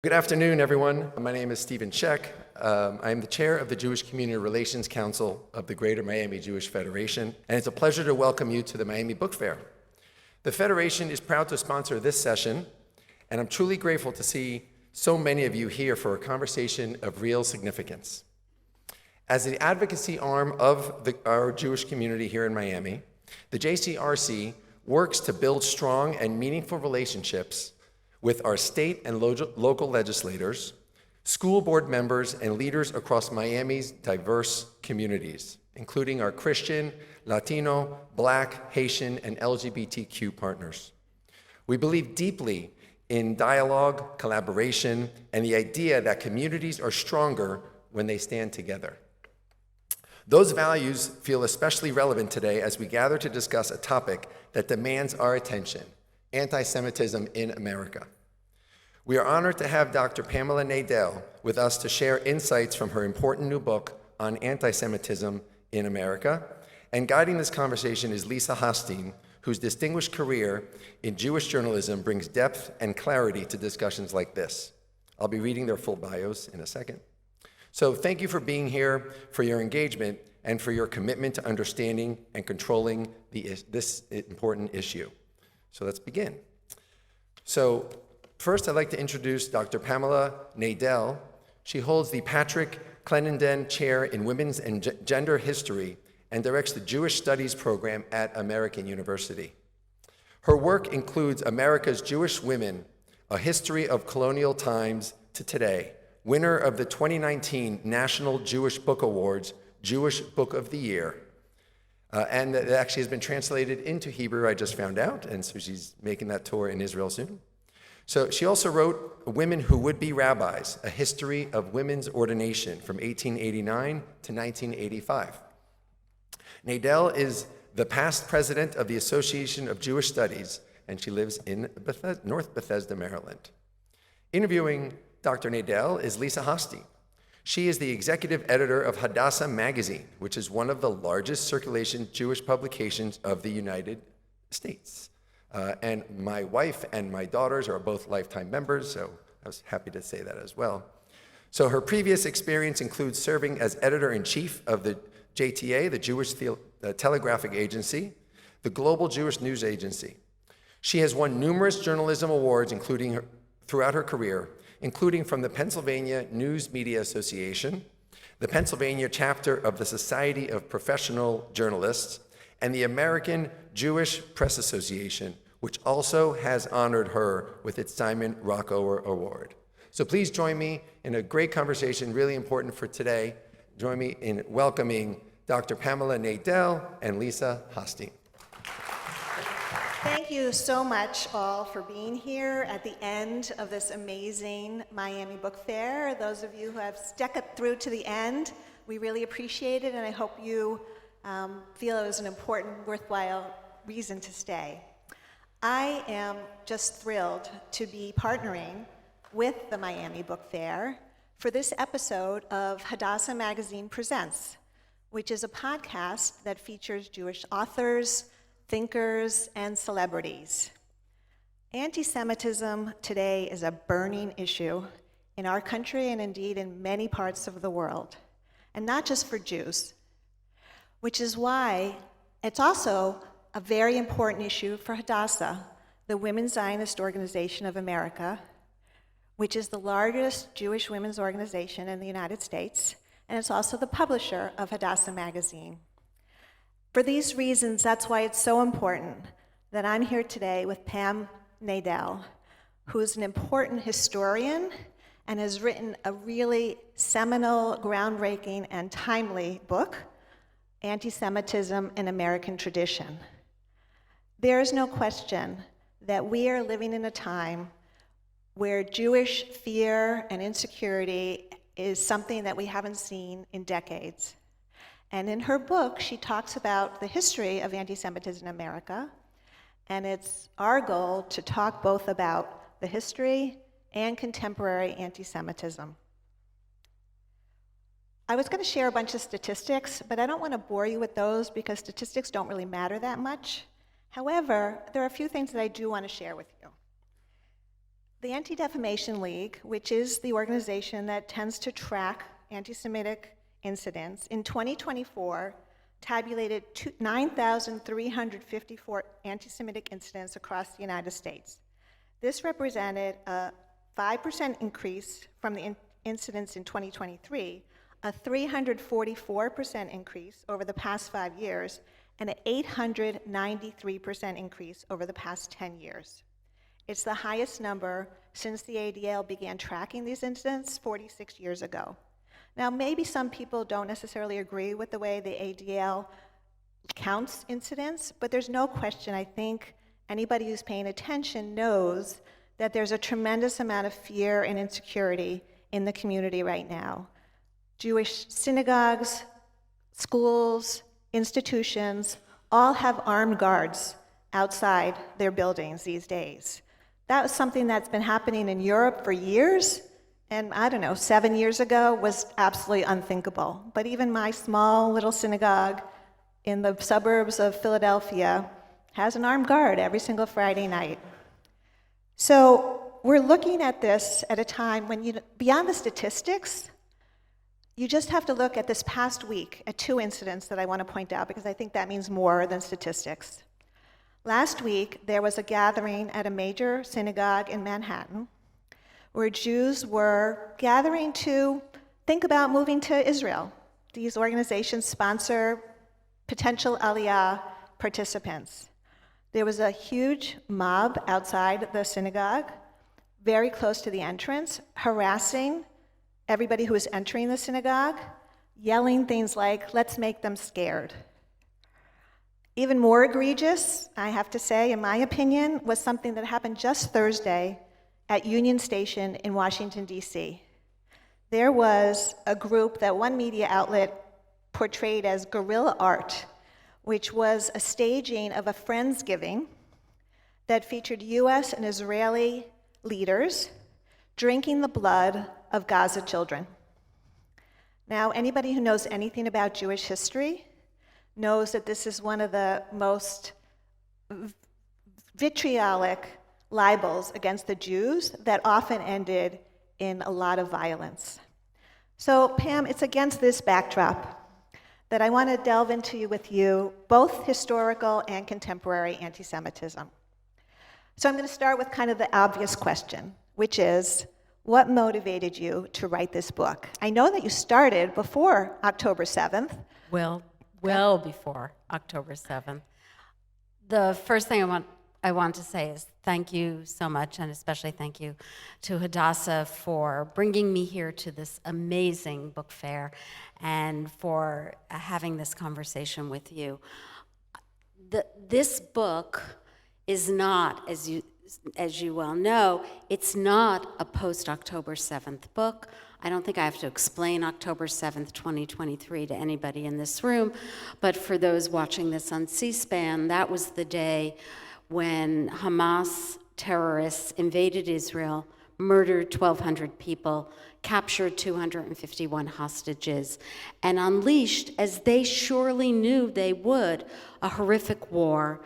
Good afternoon, everyone. My name is Stephen Sheck. I am the chair of the Jewish Community Relations Council of the Greater Miami Jewish Federation, and it's a pleasure to welcome you to the Miami Book Fair. The Federation is proud to sponsor this session, and I'm truly grateful to see so many of you here for a conversation of real significance. As the advocacy arm of our Jewish community here in Miami, the JCRC works to build strong and meaningful relationships with our state and local legislators, school board members, and leaders across Miami's diverse communities, including our Christian, Latino, Black, Haitian, and LGBTQ partners. We believe deeply in dialogue, collaboration, and the idea that communities are stronger when they stand together. Those values feel especially relevant today as we gather to discuss a topic that demands our attention: anti-Semitism in America. We are honored to have Dr. Pamela Nadell with us to share insights from her important new book on anti-Semitism in America. And guiding this conversation is Lisa Hostein, whose distinguished career in Jewish journalism brings depth and clarity to discussions like this. I'll be reading their full bios in a second. So thank you for being here, for your engagement, and for your commitment to understanding and controlling this important issue. So let's begin. So first, I'd like to introduce Dr. Pamela Nadell. She holds the Patrick Clenenden Chair in Women's and Gender History and directs the Jewish Studies program at American University. Her work includes America's Jewish Women, A History of Colonial Times to Today, winner of the 2019 National Jewish Book Awards, Jewish Book of the Year. And it actually has been translated into Hebrew, I just found out, and so she's making that tour in Israel soon. So she also wrote Women Who Would Be Rabbis, A History of Women's Ordination from 1889 to 1985. Nadell is the past president of the Association of Jewish Studies, and she lives in North Bethesda, Maryland. Interviewing Dr. Nadell is Lisa Hostein. She is the executive editor of Hadassah Magazine, which is one of the largest circulation Jewish publications of the United States. And my wife and my daughters are both lifetime members, so I was happy to say that as well. So her previous experience includes serving as editor-in-chief of the JTA, the Jewish Telegraphic Agency, the Global Jewish News Agency. She has won numerous journalism awards throughout her career, including from the Pennsylvania News Media Association, the Pennsylvania chapter of the Society of Professional Journalists, and the American Jewish Press Association, which also has honored her with its Simon Rockover Award. So please join me in a great conversation, really important for today. Join me in welcoming Dr. Pamela Nadell and Lisa Hostein. Thank you so much all for being here at the end of this amazing Miami Book Fair. Those of you who have stuck it through to the end, we really appreciate it, and I hope you feel it was an important, worthwhile reason to stay. I am just thrilled to be partnering with the Miami Book Fair for this episode of Hadassah Magazine Presents, which is a podcast that features Jewish authors, thinkers, and celebrities. Anti-Semitism today is a burning issue in our country and indeed in many parts of the world, and not just for Jews, which is why it's also a very important issue for Hadassah, the Women's Zionist Organization of America, which is the largest Jewish women's organization in the United States, and it's also the publisher of Hadassah Magazine. For these reasons, that's why it's so important that I'm here today with Pam Nadell, who's an important historian and has written a really seminal, groundbreaking, and timely book, Antisemitism in American Tradition. There is no question that we are living in a time where Jewish fear and insecurity is something that we haven't seen in decades. And in her book, she talks about the history of anti-Semitism in America, and it's our goal to talk both about the history and contemporary anti-Semitism. I was going to share a bunch of statistics, but I don't want to bore you with those because statistics don't really matter that much. However, there are a few things that I do want to share with you. The Anti-Defamation League, which is the organization that tends to track anti-Semitic incidents, in 2024 tabulated 9,354 anti-Semitic incidents across the United States. This represented a 5% increase from the incidents in 2023, a 344% increase over the past 5 years, and an 893% increase over the past 10 years. It's the highest number since the ADL began tracking these incidents 46 years ago. Now, maybe some people don't necessarily agree with the way the ADL counts incidents, but there's no question, I think anybody who's paying attention knows that there's a tremendous amount of fear and insecurity in the community right now. Jewish synagogues, schools, institutions, all have armed guards outside their buildings these days. That was something that's been happening in Europe for years, and I don't know, 7 years ago was absolutely unthinkable. But even my small little synagogue in the suburbs of Philadelphia has an armed guard every single Friday night. So we're looking at this at a time when, beyond the statistics, you just have to look at this past week at 2 incidents that I want to point out, because I think that means more than statistics. Last week, there was a gathering at a major synagogue in Manhattan where Jews were gathering to think about moving to Israel. These organizations sponsor potential Aliyah participants. There was a huge mob outside the synagogue, very close to the entrance, harassing everybody who was entering the synagogue, yelling things like, "Let's make them scared." Even more egregious, I have to say, in my opinion, was something that happened just Thursday at Union Station in Washington, D.C. There was a group that one media outlet portrayed as guerrilla art, which was a staging of a Friendsgiving that featured U.S. and Israeli leaders drinking the blood of Gaza children. Now, anybody who knows anything about Jewish history knows that this is one of the most vitriolic libels against the Jews that often ended in a lot of violence. So, Pam, it's against this backdrop that I want to delve into with you both historical and contemporary anti-Semitism. So I'm going to start with kind of the obvious question, which is, what motivated you to write this book? I know that you started before October 7th. Well before October 7th. The first thing I want to say is thank you so much, and especially thank you to Hadassah for bringing me here to this amazing book fair and for having this conversation with you. This book is not, as you well know, it's not a post-October 7th book. I don't think I have to explain October 7th, 2023 to anybody in this room, but for those watching this on C-SPAN, that was the day when Hamas terrorists invaded Israel, murdered 1,200 people, captured 251 hostages, and unleashed, as they surely knew they would, a horrific war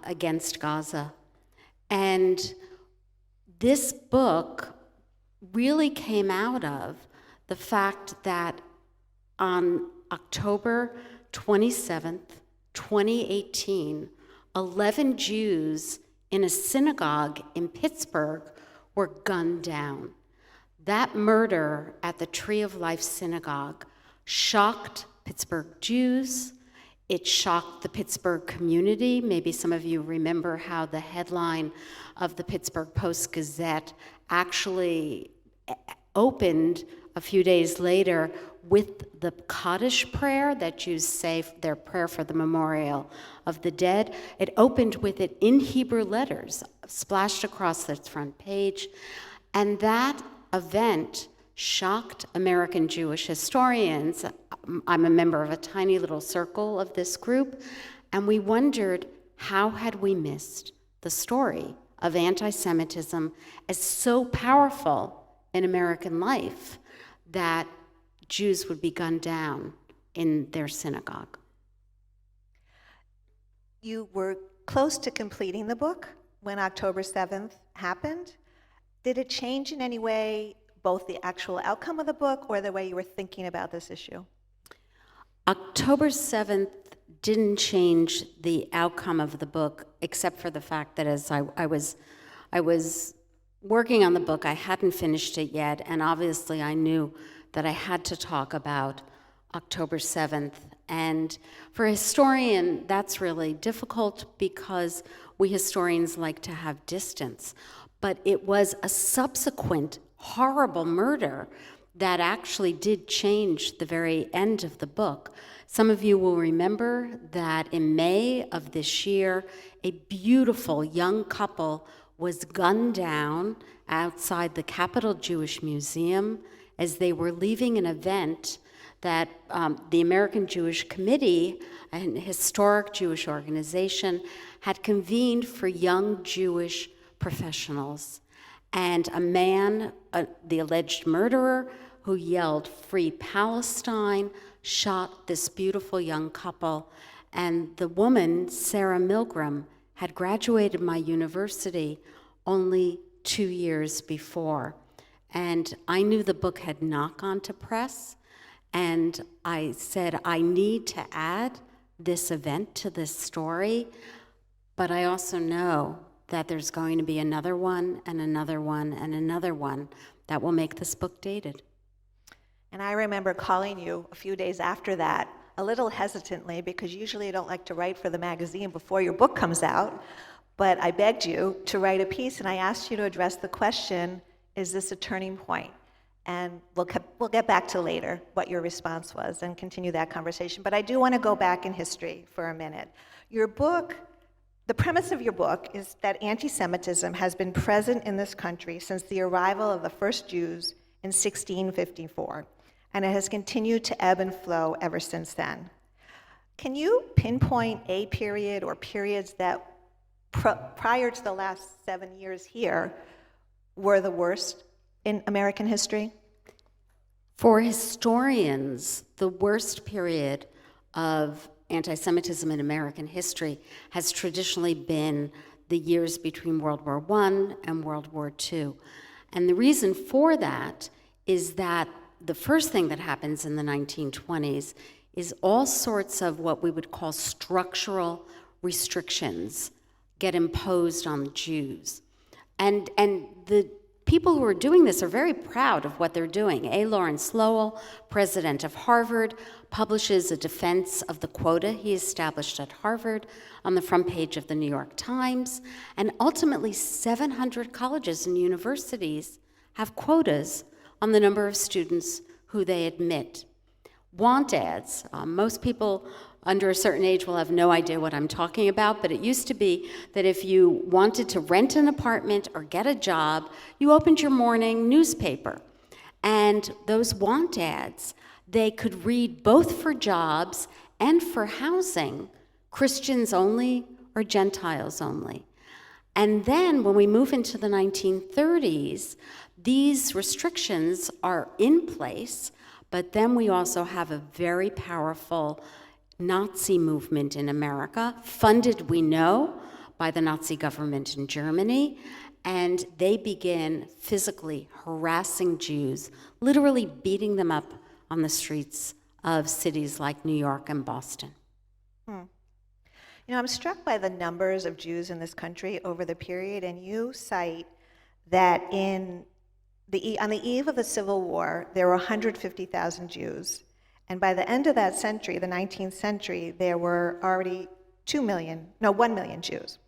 against Gaza. And this book really came out of the fact that on October 27th, 2018, 11 Jews in a synagogue in Pittsburgh were gunned down. That murder at the Tree of Life Synagogue shocked Pittsburgh Jews. It shocked the Pittsburgh community. Maybe some of you remember how the headline of the Pittsburgh Post-Gazette actually opened a few days later with the Kaddish prayer that Jews say, their prayer for the memorial of the dead. It opened with it in Hebrew letters, splashed across its front page. And that event shocked American Jewish historians. I'm a member of a tiny little circle of this group, and we wondered, how had we missed the story of anti-Semitism as so powerful in American life that Jews would be gunned down in their synagogue? You were close to completing the book when October 7th happened. Did it change in any way both the actual outcome of the book or the way you were thinking about this issue? October 7th didn't change the outcome of the book, except for the fact that as I was working on the book, I hadn't finished it yet, and obviously I knew that I had to talk about October 7th. And for a historian, that's really difficult because we historians like to have distance. But it was a subsequent horrible murder that actually did change the very end of the book. Some of you will remember that in May of this year, a beautiful young couple was gunned down outside the Capitol Jewish Museum as they were leaving an event that the American Jewish Committee, an historic Jewish organization, had convened for young Jewish professionals. And a man, the alleged murderer, who yelled, "Free Palestine," shot this beautiful young couple. And the woman, Sarah Milgram, had graduated my university only 2 years before. And I knew the book had not gone to press, and I said, I need to add this event to this story, but I also know that there's going to be another one and another one and another one that will make this book dated. And I remember calling you a few days after that, a little hesitantly, because usually I don't like to write for the magazine before your book comes out, but I begged you to write a piece, and I asked you to address the question, is this a turning point? And we'll get back to later what your response was and continue that conversation. But I do want to go back in history for a minute. Your book, the premise of your book is that anti-Semitism has been present in this country since the arrival of the first Jews in 1654, and it has continued to ebb and flow ever since then. Can you pinpoint a period or periods that prior to the last 7 years here were the worst in American history? For historians, the worst period of anti-Semitism in American history has traditionally been the years between World War I and World War II. And the reason for that is that the first thing that happens in the 1920s is all sorts of what we would call structural restrictions get imposed on the Jews. And the people who are doing this are very proud of what they're doing. A. Lawrence Lowell, president of Harvard, publishes a defense of the quota he established at Harvard on the front page of the New York Times. And ultimately, 700 colleges and universities have quotas on the number of students who they admit. Want ads. Most people under a certain age will have no idea what I'm talking about, but it used to be that if you wanted to rent an apartment or get a job, you opened your morning newspaper. And those want ads, they could read both for jobs and for housing, Christians only or Gentiles only. And then when we move into the 1930s, these restrictions are in place, but then we also have a very powerful Nazi movement in America, funded, we know, by the Nazi government in Germany, and they begin physically harassing Jews, literally beating them up on the streets of cities like New York and Boston. You know, I'm struck by the numbers of Jews in this country over the period, and you cite that on the eve of the Civil War, there were 150,000 Jews. And by the end of that century, the 19th century, there were already 1 million Jews.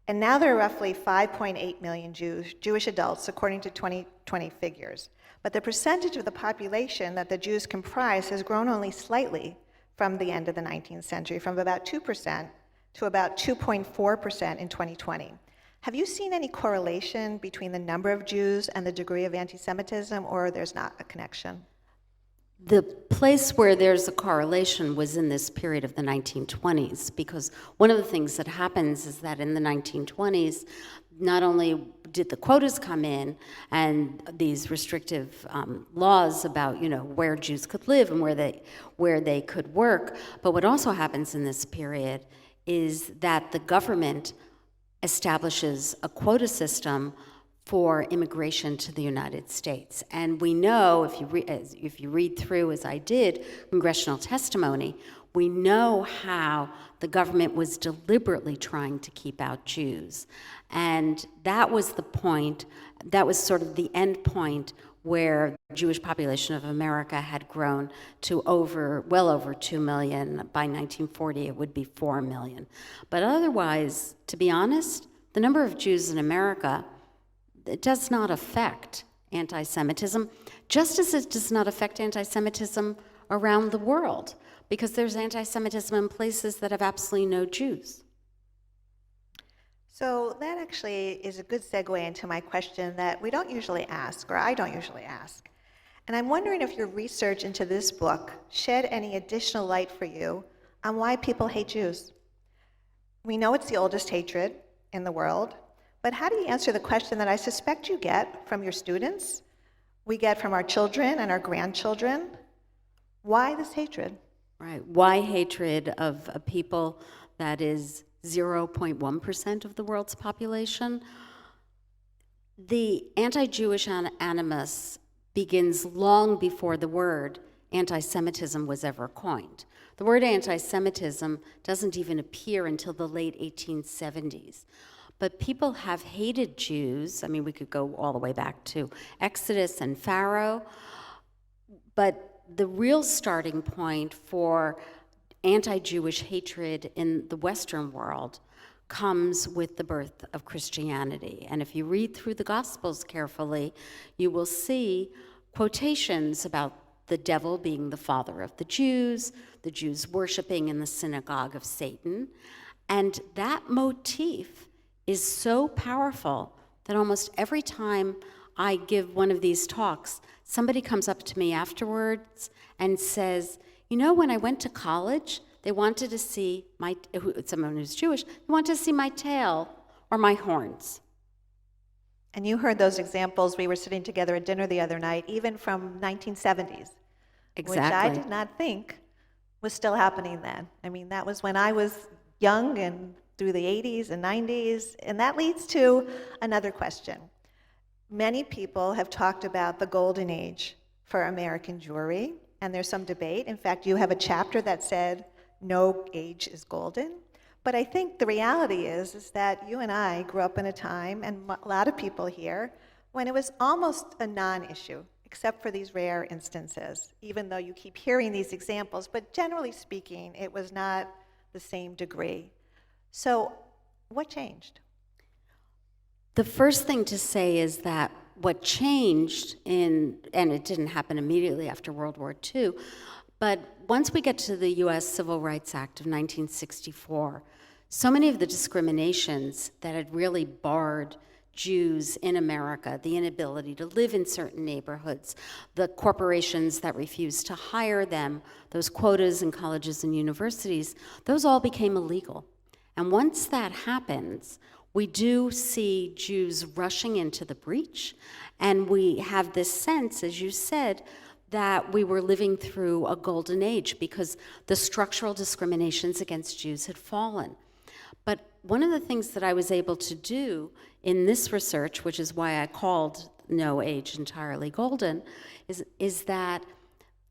And now there are roughly 5.8 million Jewish adults, according to 2020 figures. But the percentage of the population that the Jews comprise has grown only slightly from the end of the 19th century, from about 2% to about 2.4% in 2020. Have you seen any correlation between the number of Jews and the degree of anti-Semitism, or there's not a connection? The place where there's a correlation was in this period of the 1920s, because one of the things that happens is that in the 1920s, not only did the quotas come in and these restrictive laws about, where Jews could live and where they could work, but what also happens in this period is that the government establishes a quota system for immigration to the United States. And we know, if you read through, as I did, congressional testimony, we know how the government was deliberately trying to keep out Jews. And that was the point, that was sort of the end point where the Jewish population of America had grown to well over 2 million. By 1940, it would be 4 million. But otherwise, to be honest, the number of Jews in America, it does not affect anti-Semitism, just as it does not affect anti-Semitism around the world, because there's anti-Semitism in places that have absolutely no Jews. So that actually is a good segue into my question that we don't usually ask, or I don't usually ask. And I'm wondering if your research into this book shed any additional light for you on why people hate Jews. We know it's the oldest hatred in the world, but how do you answer the question that I suspect you get from your students, we get from our children and our grandchildren? Why this hatred? Right. Why hatred of a people that is 0.1% of the world's population? The anti-Jewish animus begins long before the word anti-Semitism was ever coined. The word anti-Semitism doesn't even appear until the late 1870s. But people have hated Jews. I mean, we could go all the way back to Exodus and Pharaoh. But the real starting point for anti-Jewish hatred in the Western world comes with the birth of Christianity. And if you read through the Gospels carefully, you will see quotations about the devil being the father of the Jews worshiping in the synagogue of Satan. And that motif is so powerful that almost every time I give one of these talks, somebody comes up to me afterwards and says, you know, when I went to college, they wanted to see someone who's Jewish, they wanted to see my tail or my horns. And you heard those examples. We were sitting together at dinner the other night, even from 1970s. Exactly. Which I did not think was still happening then. I mean, that was when I was young and through the 80s and 90s. And that leads to another question. Many people have talked about the golden age for American Jewry, and there's some debate. In fact, you have a chapter that said no age is golden. But I think the reality is that you and I grew up in a time, and a lot of people here, when it was almost a non-issue, except for these rare instances, even though you keep hearing these examples. But generally speaking, it was not the same degree. So what changed? The first thing to say is that what changed and it didn't happen immediately after World War II, but once we get to the U.S. Civil Rights Act of 1964, so many of the discriminations that had really barred Jews in America, the inability to live in certain neighborhoods, the corporations that refused to hire them, those quotas in colleges and universities, those all became illegal. And once that happens, we do see Jews rushing into the breach, and we have this sense, as you said, that we were living through a golden age because the structural discriminations against Jews had fallen. But one of the things that I was able to do in this research, which is why I called No Age Entirely Golden, is that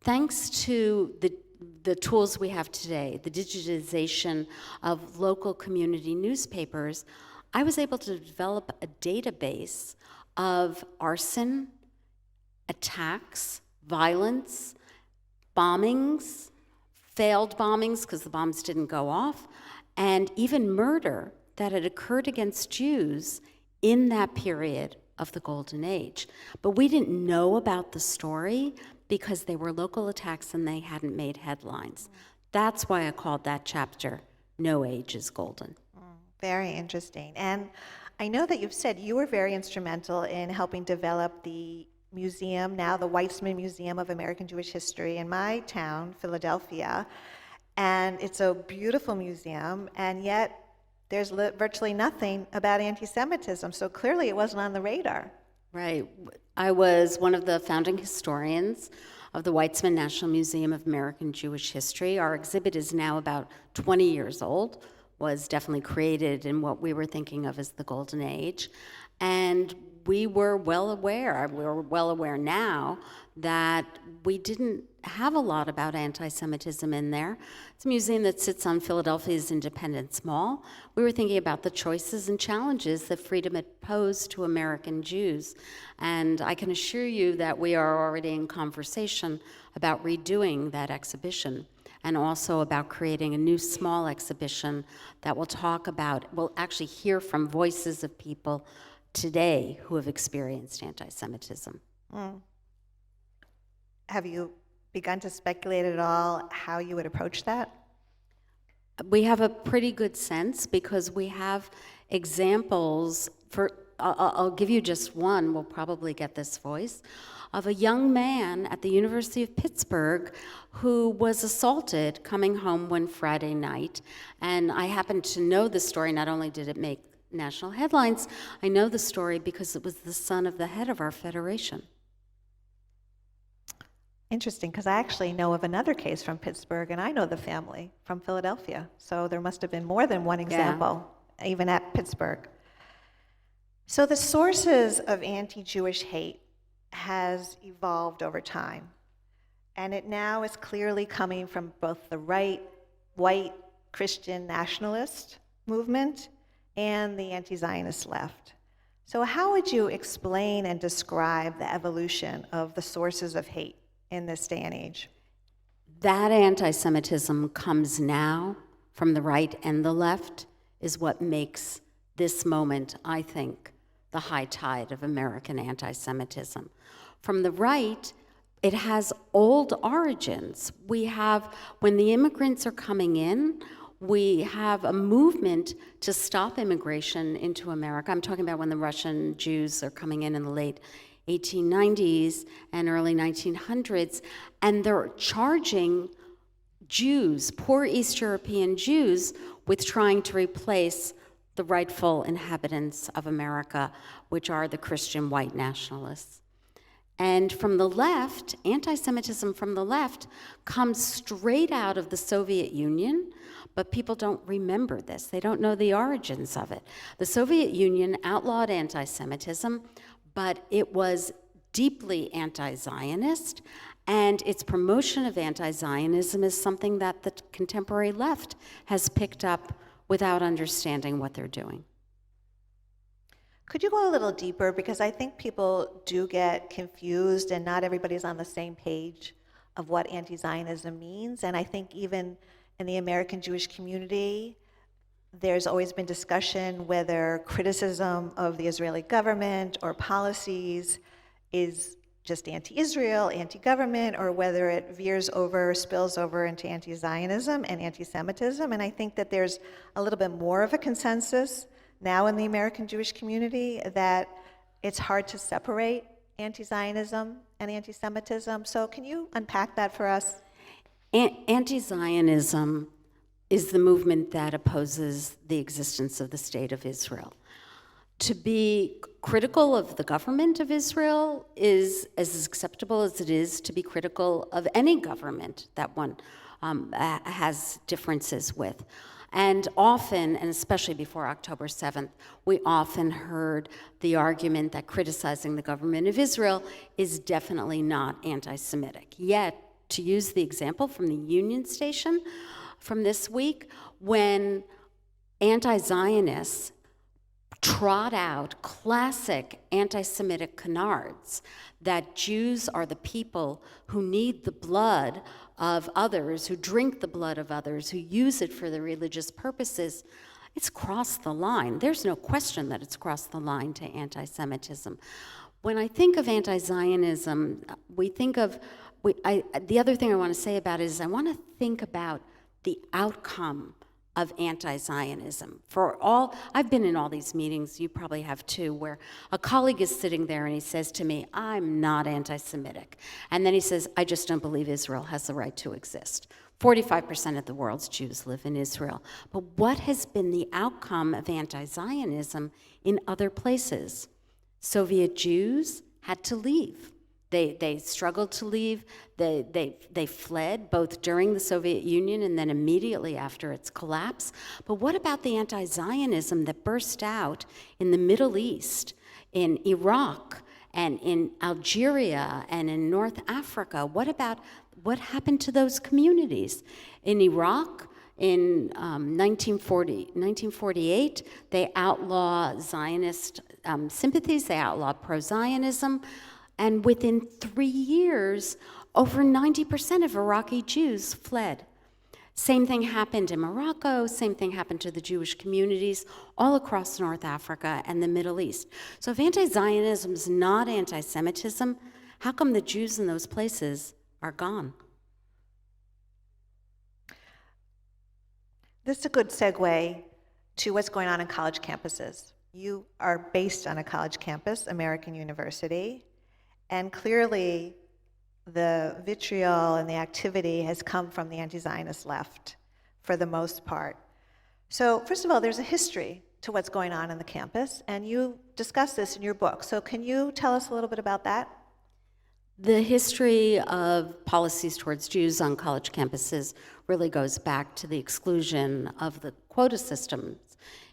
thanks to the tools we have today, the digitization of local community newspapers, I was able to develop a database of arson, attacks, violence, bombings, failed bombings because the bombs didn't go off, and even murder that had occurred against Jews in that period of the Golden Age. But we didn't know about the story because they were local attacks and they hadn't made headlines. That's why I called that chapter No Age is Golden. Very interesting. And I know that you've said you were very instrumental in helping develop the museum, now the Weitzman Museum of American Jewish History in my town, Philadelphia. And it's a beautiful museum, and yet there's virtually nothing about anti-Semitism. So clearly it wasn't on the radar. Right. I was one of the founding historians of the Weitzman National Museum of American Jewish History. Our exhibit is now about 20 years old, was definitely created in what we were thinking of as the Golden Age. And we're well aware now that we didn't have a lot about anti-Semitism in there. It's a museum that sits on Philadelphia's Independence Mall. We were thinking about the choices and challenges that freedom had posed to American Jews. And I can assure you that we are already in conversation about redoing that exhibition, and also about creating a new small exhibition that will talk about, we'll actually hear from voices of people today who have experienced anti-Semitism. Have you begun to speculate at all how you would approach that? We have a pretty good sense because we have examples for, I'll give you just one, we'll probably get this voice, of a young man at the University of Pittsburgh who was assaulted coming home one Friday night. And I happen to know the story. Not only did it make national headlines, I know the story because it was the son of the head of our federation. Interesting, because I actually know of another case from Pittsburgh, and I know the family from Philadelphia. So there must have been more than one example, even at Pittsburgh. So the sources of anti-Jewish hate has evolved over time, and it now is clearly coming from both the right, white Christian nationalist movement and the anti-Zionist left. So how would you explain and describe the evolution of the sources of hate in this day and age? That anti-Semitism comes now from the right and the left is what makes this moment, I think, the high tide of American anti-Semitism. From the right, it has old origins. We have, when the immigrants are coming in, we have a movement to stop immigration into America. I'm talking about when the Russian Jews are coming in the late 1890s and early 1900s, and they're charging Jews, poor East European Jews, with trying to replace the rightful inhabitants of America, which are the Christian white nationalists. And from the left, anti-Semitism from the left comes straight out of the Soviet Union, but people don't remember this. They don't know the origins of it. The Soviet Union outlawed anti-Semitism, but it was deeply anti-Zionist, and its promotion of anti-Zionism is something that the contemporary left has picked up without understanding what they're doing. Could you go a little deeper? Because I think people do get confused and not everybody's on the same page of what anti-Zionism means. And I think even in the American Jewish community, there's always been discussion whether criticism of the Israeli government or policies is just anti-Israel, anti-government, or whether it veers over, spills over into anti-Zionism and anti-Semitism. And I think that there's a little bit more of a consensus now in the American Jewish community that it's hard to separate anti-Zionism and anti-Semitism. So can you unpack that for us? Anti-Zionism is the movement that opposes the existence of the State of Israel. To be critical of the government of Israel is as acceptable as it is to be critical of any government that one has differences with. And often, and especially before October 7th, we often heard the argument that criticizing the government of Israel is definitely not anti-Semitic. Yet, to use the example from the Union Station from this week, when anti-Zionists trot out classic anti-Semitic canards that Jews are the people who need the blood of others, who drink the blood of others, who use it for their religious purposes, it's crossed the line. There's no question that it's crossed the line to anti-Semitism. When I think of anti-Zionism, the other thing I want to say about it is I want to think about the outcome of anti-Zionism. I've been in all these meetings, you probably have too, where a colleague is sitting there and he says to me, I'm not anti-Semitic. And then he says, I just don't believe Israel has the right to exist. 45% of the world's Jews live in Israel. But what has been the outcome of anti-Zionism in other places? Soviet Jews had to leave. They struggled to leave. They fled both during the Soviet Union and then immediately after its collapse. But what about the anti-Zionism that burst out in the Middle East in Iraq and in Algeria and in North Africa? What happened to those communities? In Iraq, in 1948, they outlaw Zionist sympathies, they outlaw pro-Zionism, and within 3 years, over 90% of Iraqi Jews fled. Same thing happened in Morocco, same thing happened to the Jewish communities all across North Africa and the Middle East. So if anti-Zionism is not anti-Semitism, how come the Jews in those places are gone? This is a good segue to what's going on in college campuses. You are based on a college campus, American University, and clearly the vitriol and the activity has come from the anti-Zionist left for the most part. So first of all, there's a history to what's going on in the campus, and you discuss this in your book. So can you tell us a little bit about that? The history of policies towards Jews on college campuses really goes back to the exclusion of the quota systems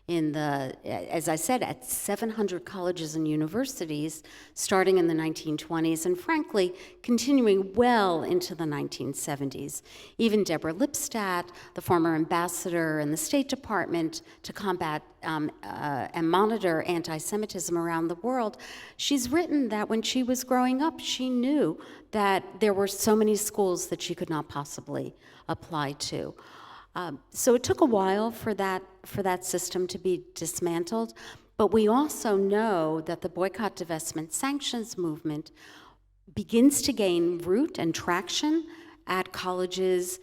as I said, at 700 colleges and universities starting in the 1920s and frankly continuing well into the 1970s. Even Deborah Lipstadt, the former ambassador in the State Department to combat and monitor anti-Semitism around the world, she's written that when she was growing up, she knew that there were so many schools that she could not possibly apply to. So it took a while for that system to be dismantled, but we also know that the boycott, divestment, sanctions movement begins to gain root and traction at colleges,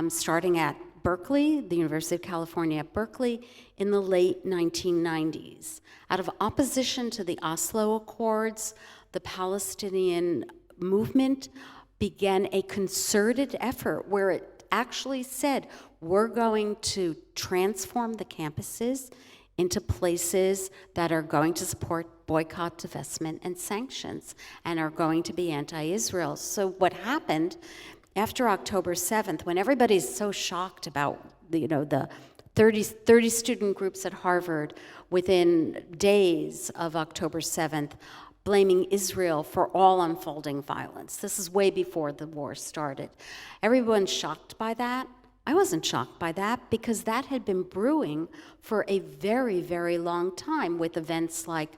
starting at Berkeley, the University of California at Berkeley, in the late 1990s. Out of opposition to the Oslo Accords, the Palestinian movement began a concerted effort where it actually said, we're going to transform the campuses into places that are going to support boycott, divestment, and sanctions, and are going to be anti-Israel. So what happened after October 7th, when everybody's so shocked about the 30 student groups at Harvard within days of October 7th, blaming Israel for all unfolding violence. This is way before the war started. Everyone's shocked by that. I wasn't shocked by that because that had been brewing for a very, very long time with events like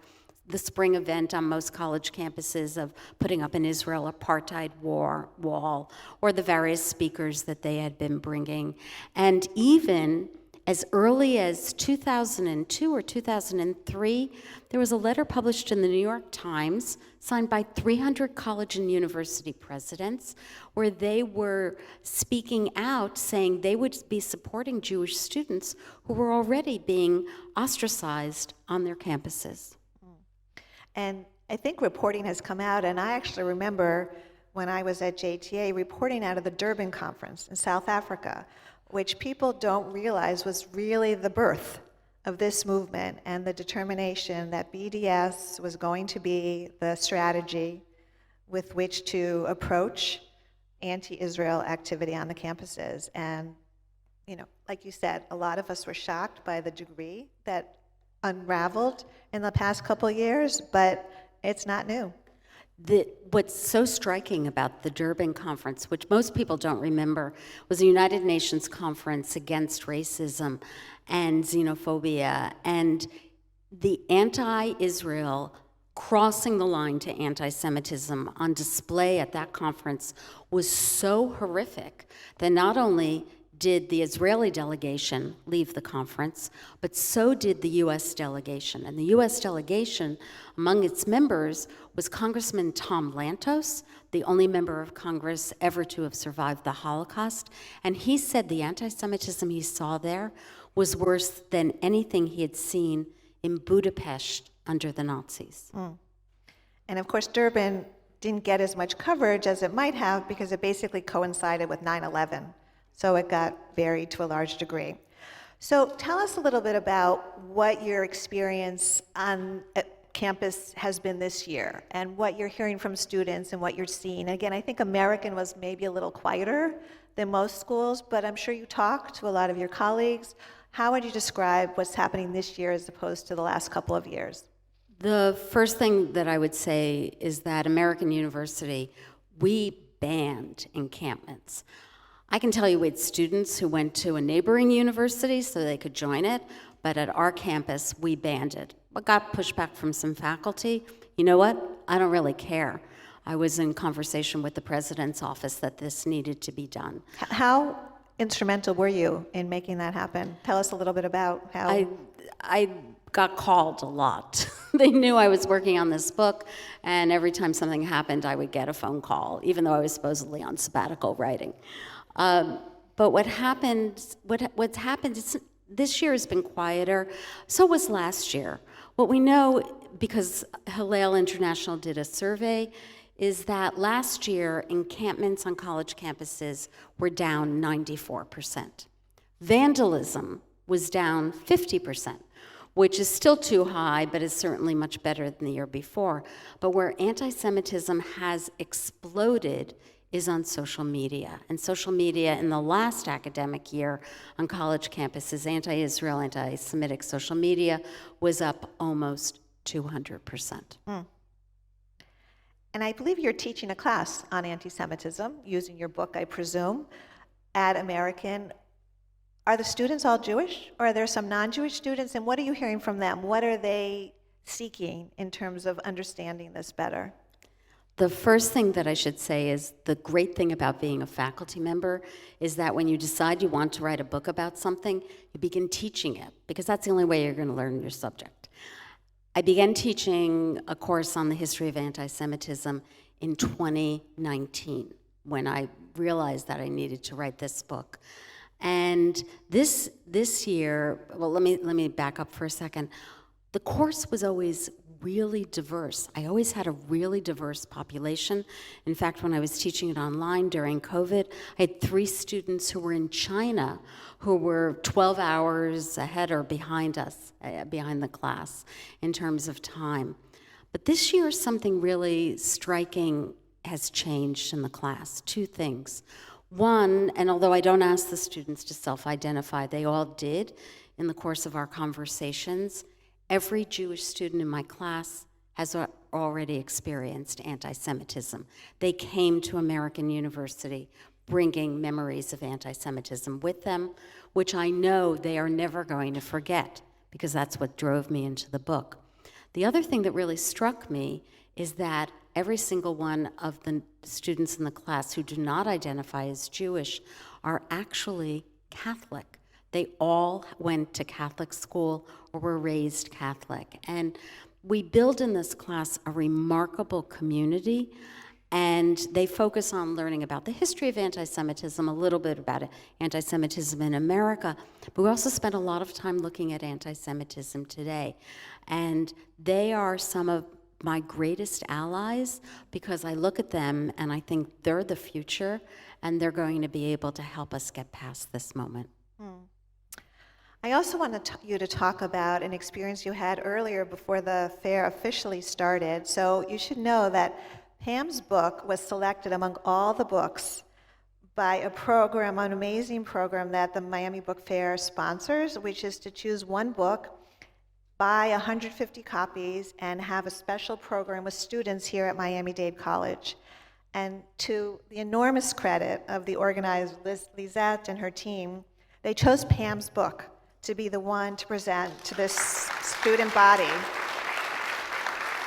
the spring event on most college campuses of putting up an Israel apartheid wall, or the various speakers that they had been bringing. And even as early as 2002 or 2003, there was a letter published in the New York Times signed by 300 college and university presidents where they were speaking out saying they would be supporting Jewish students who were already being ostracized on their campuses. And I think reporting has come out, and I actually remember when I was at JTA reporting out of the Durban conference in South Africa, which people don't realize was really the birth of this movement and the determination that BDS was going to be the strategy with which to approach anti-Israel activity on the campuses. And, like you said, a lot of us were shocked by the degree that unraveled in the past couple of years, but it's not new. What's so striking about the Durban conference, which most people don't remember, was a United Nations conference against racism and xenophobia, and the anti-Israel crossing the line to anti-Semitism on display at that conference was so horrific that not only did the Israeli delegation leave the conference, but so did the U.S. delegation. And the U.S. delegation, among its members, was Congressman Tom Lantos, the only member of Congress ever to have survived the Holocaust. And he said the anti-Semitism he saw there was worse than anything he had seen in Budapest under the Nazis. And of course, Durban didn't get as much coverage as it might have because it basically coincided with 9/11. So it got buried to a large degree. So tell us a little bit about what your experience on campus has been this year and what you're hearing from students and what you're seeing. Again, I think American was maybe a little quieter than most schools, but I'm sure you talked to a lot of your colleagues. How would you describe what's happening this year as opposed to the last couple of years? The first thing that I would say is that American University, we banned encampments. I can tell you we had students who went to a neighboring university so they could join it, but at our campus, we banned it. But got pushback from some faculty. You know what? I don't really care. I was in conversation with the president's office that this needed to be done. How instrumental were you in making that happen? Tell us a little bit about how. I got called a lot. They knew I was working on this book, and every time something happened, I would get a phone call, even though I was supposedly on sabbatical writing. But what's happened is this year has been quieter. So was last year. What we know, because Hillel International did a survey, is that last year encampments on college campuses were down 94%. Vandalism was down 50%, which is still too high, but is certainly much better than the year before. But where anti-Semitism has exploded is on social media. And social media in the last academic year on college campuses, anti-Israel, anti-Semitic social media, was up almost 200%. And I believe you're teaching a class on anti-Semitism, using your book, I presume, at American. Are the students all Jewish, or are there some non-Jewish students? And what are you hearing from them? What are they seeking in terms of understanding this better? The first thing that I should say is the great thing about being a faculty member is that when you decide you want to write a book about something, you begin teaching it, because that's the only way you're going to learn your subject. I began teaching a course on the history of anti-Semitism in 2019, when I realized that I needed to write this book. And this year, well, let me back up for a second. The course was always really diverse. I always had a really diverse population. In fact, when I was teaching it online during COVID, I had 3 students who were in China who were 12 hours ahead or behind us, behind the class in terms of time. But this year, something really striking has changed in the class. 2 things. One, and although I don't ask the students to self-identify, they all did in the course of our conversations, every Jewish student in my class has already experienced anti-Semitism. They came to American University bringing memories of anti-Semitism with them, which I know they are never going to forget, because that's what drove me into the book. The other thing that really struck me is that every single one of the students in the class who do not identify as Jewish are actually Catholic. They all went to Catholic school or were raised Catholic. And we build in this class a remarkable community, and they focus on learning about the history of anti-Semitism, a little bit about anti-Semitism in America, but we also spend a lot of time looking at anti-Semitism today. And they are some of my greatest allies, because I look at them and I think they're the future, and they're going to be able to help us get past this moment. I also want you to talk about an experience you had earlier before the fair officially started. So you should know that Pam's book was selected among all the books by a program, an amazing program that the Miami Book Fair sponsors, which is to choose one book, buy 150 copies, and have a special program with students here at Miami-Dade College. And to the enormous credit of the organizer, Lisette and her team, they chose Pam's book to be the one to present to this student body,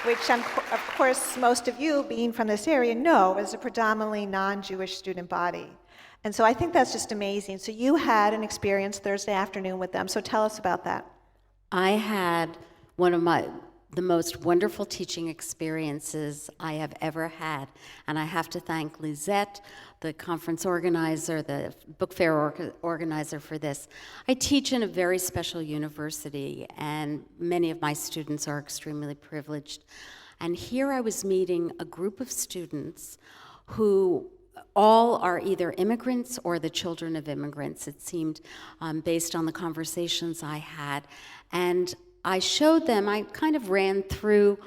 which of course most of you, being from this area, know is a predominantly non-Jewish student body. And so I think that's just amazing. So you had an experience Thursday afternoon with them, so tell us about that. I had one of the most wonderful teaching experiences I have ever had, and I have to thank Lisette, the conference organizer, the book fair organizer for this. I teach in a very special university, and many of my students are extremely privileged. And here I was meeting a group of students who all are either immigrants or the children of immigrants, it seemed, based on the conversations I had. And I showed them, I kind of ran through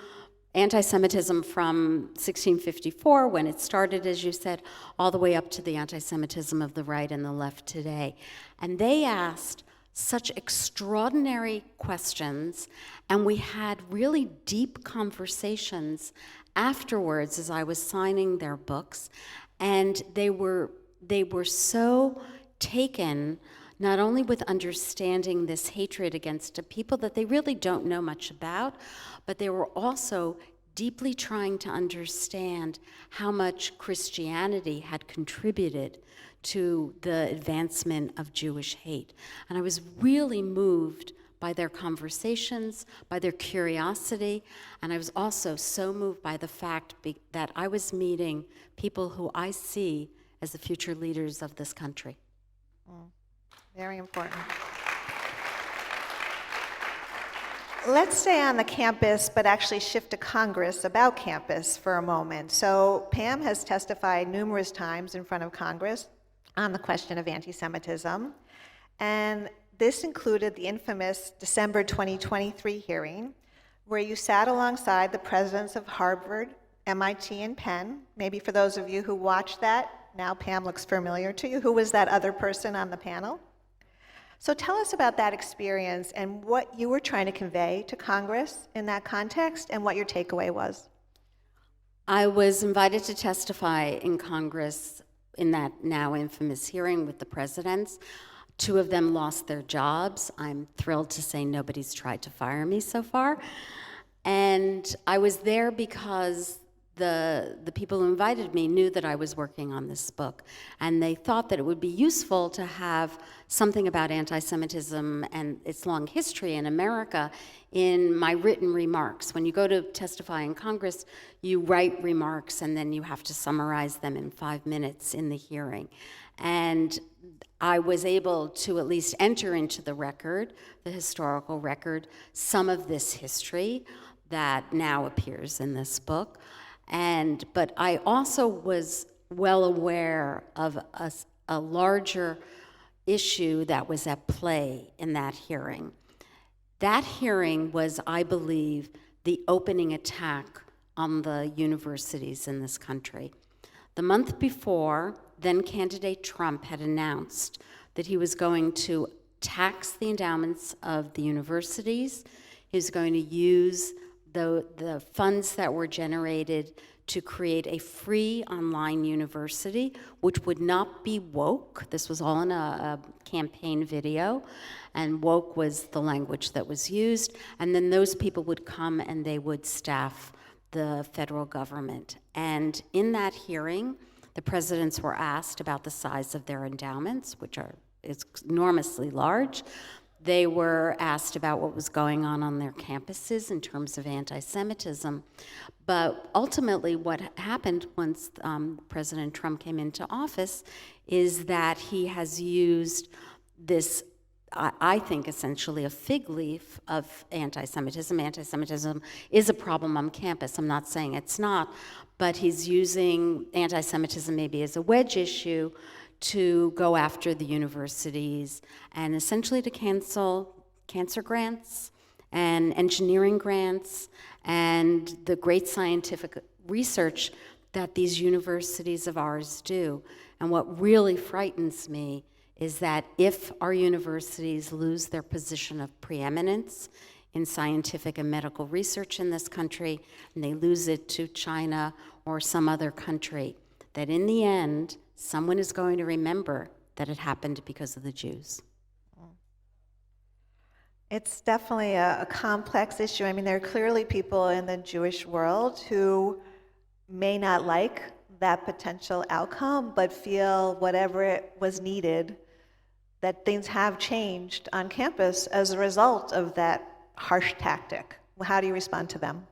anti-Semitism from 1654, when it started, as you said, all the way up to the anti-Semitism of the right and the left today. And they asked such extraordinary questions, and we had really deep conversations afterwards as I was signing their books, and they were so taken not only with understanding this hatred against a people that they really don't know much about, but they were also deeply trying to understand how much Christianity had contributed to the advancement of Jewish hate. And I was really moved by their conversations, by their curiosity, and I was also so moved by the fact that I was meeting people who I see as the future leaders of this country. Very important. Let's stay on the campus, but actually shift to Congress about campus for a moment. So Pam has testified numerous times in front of Congress on the question of anti-Semitism, and this included the infamous December 2023 hearing, where you sat alongside the presidents of Harvard, MIT, and Penn. Maybe for those of you who watched that, now Pam looks familiar to you. Who was that other person on the panel? So tell us about that experience and what you were trying to convey to Congress in that context and what your takeaway was. I was invited to testify in Congress in that now infamous hearing with the presidents. 2 of them lost their jobs. I'm thrilled to say nobody's tried to fire me so far. And I was there because the people who invited me knew that I was working on this book, and they thought that it would be useful to have something about anti-Semitism and its long history in America in my written remarks. When you go to testify in Congress, you write remarks and then you have to summarize them in 5 minutes in the hearing. And I was able to at least enter into the record, the historical record, some of this history that now appears in this book. But I also was well aware of a larger issue that was at play in that hearing. That hearing was, I believe, the opening attack on the universities in this country. The month before, then candidate Trump had announced that he was going to tax the endowments of the universities. He was going to use the funds that were generated to create a free online university, which would not be woke. This was all in a campaign video, and woke was the language that was used. And then those people would come and they would staff the federal government. And in that hearing, the presidents were asked about the size of their endowments, which is enormously large. They were asked about what was going on their campuses in terms of anti-Semitism. But ultimately, what happened once President Trump came into office is that he has used this, I think, essentially a fig leaf of anti-Semitism. Anti-Semitism is a problem on campus. I'm not saying it's not, but he's using anti-Semitism maybe as a wedge issue to go after the universities and essentially to cancel cancer grants and engineering grants and the great scientific research that these universities of ours do. And what really frightens me is that if our universities lose their position of preeminence in scientific and medical research in this country, and they lose it to China or some other country, that in the end, someone is going to remember that it happened because of the Jews. It's definitely a complex issue. I mean, there are clearly people in the Jewish world who may not like that potential outcome, but feel whatever it was needed, that things have changed on campus as a result of that harsh tactic. How do you respond to them?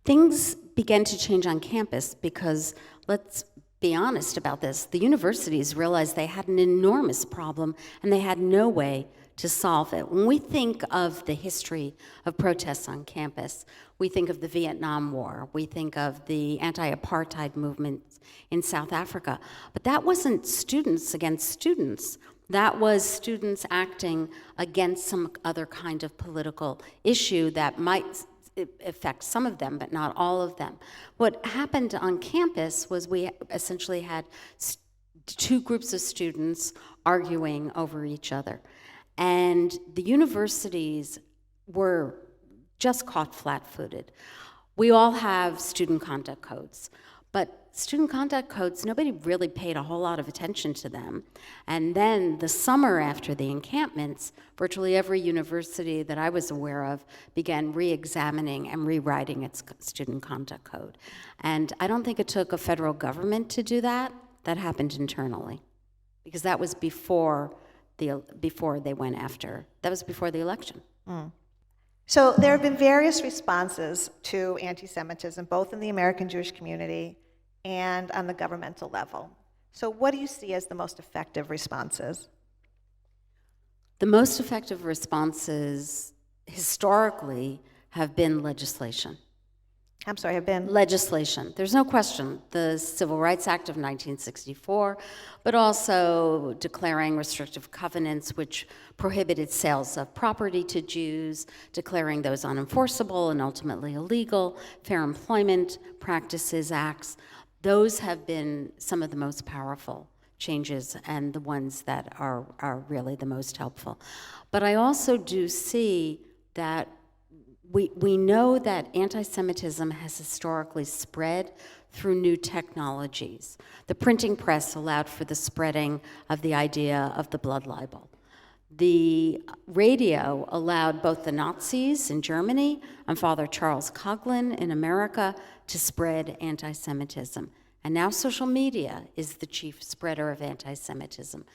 Things began to change on campus because, let's be honest about this, the universities realized they had an enormous problem and they had no way to solve it. When we think of the history of protests on campus, we think of the Vietnam War, we think of the anti-apartheid movement in South Africa, but that wasn't students against students. That was students acting against some other kind of political issue that might affect some of them, but not all of them. What happened on campus was we essentially had two groups of students arguing over each other. And the universities were just caught flat-footed. We all have student conduct codes, but student conduct codes, nobody really paid a whole lot of attention to them. And then the summer after the encampments, virtually every university that I was aware of began re-examining and rewriting its student conduct code. And I don't think it took a federal government to do that. That happened internally, because that was before they went after. That was before the election. So there have been various responses to anti-Semitism, both in the American Jewish community and on the governmental level. So what do you see as the most effective responses? The most effective responses historically have been legislation. I'm sorry, have been? Legislation. There's no question. The Civil Rights Act of 1964, but also declaring restrictive covenants which prohibited sales of property to Jews, declaring those unenforceable and ultimately illegal, Fair Employment Practices Acts. Those have been some of the most powerful changes and the ones that are really the most helpful. But I also do see that we know that anti-Semitism has historically spread through new technologies. The printing press allowed for the spreading of the idea of the blood libel. The radio allowed both the Nazis in Germany and Father Charles Coughlin in America to spread anti-Semitism. And now social media is the chief spreader of anti-Semitism.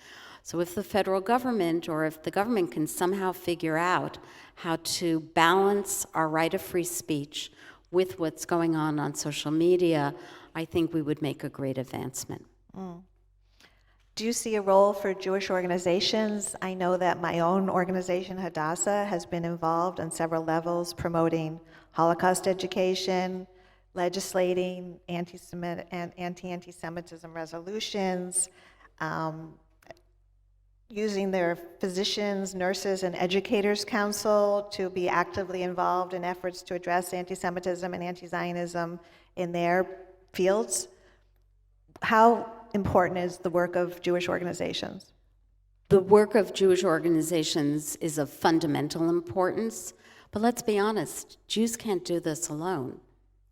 So if the federal government, or if the government can somehow figure out how to balance our right of free speech with what's going on social media, I think we would make a great advancement. Do you see a role for Jewish organizations? I know that my own organization, Hadassah, has been involved on several levels, promoting Holocaust education, legislating anti-Semitism resolutions, using their physicians, nurses, and educators council to be actively involved in efforts to address anti-Semitism and anti-Zionism in their fields. How important is the work of Jewish organizations? The work of Jewish organizations is of fundamental importance, but let's be honest, Jews can't do this alone.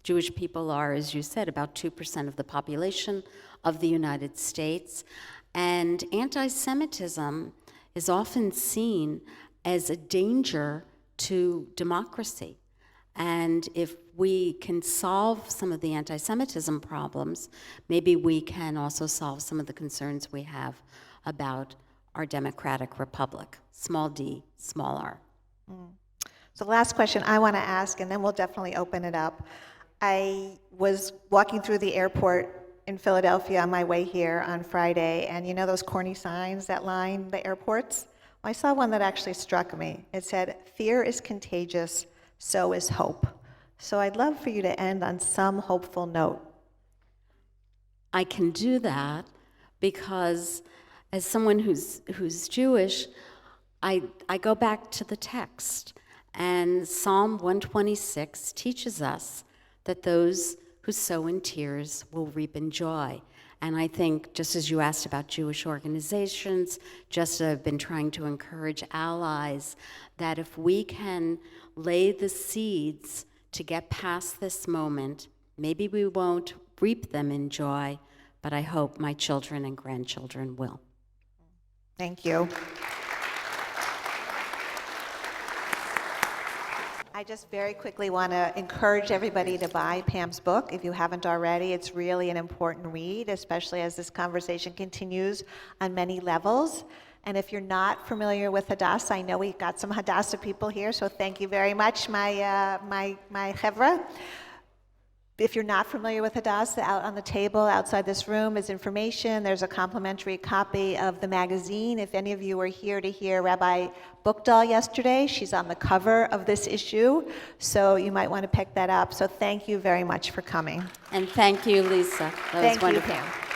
Jewish people are, as you said, about 2% of the population of the United States. And anti-Semitism is often seen as a danger to democracy. And if we can solve some of the anti-Semitism problems, maybe we can also solve some of the concerns we have about our democratic republic, small d, small r. So the last question I want to ask, and then we'll definitely open it up. I was walking through the airport in Philadelphia on my way here on Friday, and you know those corny signs that line the airports? Well, I saw one that actually struck me. It said, "Fear is contagious, so is hope." So I'd love for you to end on some hopeful note. I can do that because as someone who's Jewish, I go back to the text, and Psalm 126 teaches us that those who sow in tears will reap in joy. And I think, just as you asked about Jewish organizations, just as I've been trying to encourage allies, that if we can lay the seeds to get past this moment, maybe we won't reap them in joy, but I hope my children and grandchildren will. Thank you. I just very quickly want to encourage everybody to buy Pam's book if you haven't already. It's really an important read, especially as this conversation continues on many levels. And if you're not familiar with Hadassah, I know we've got some Hadassah people here, so thank you very much, my chevra. If you're not familiar with Hadassah, out on the table outside this room is information. There's a complimentary copy of the magazine. If any of you were here to hear Rabbi Bookdahl yesterday, she's on the cover of this issue, so you might want to pick that up. So thank you very much for coming. And thank you, Lisa. That was wonderful. Thank you, Pam.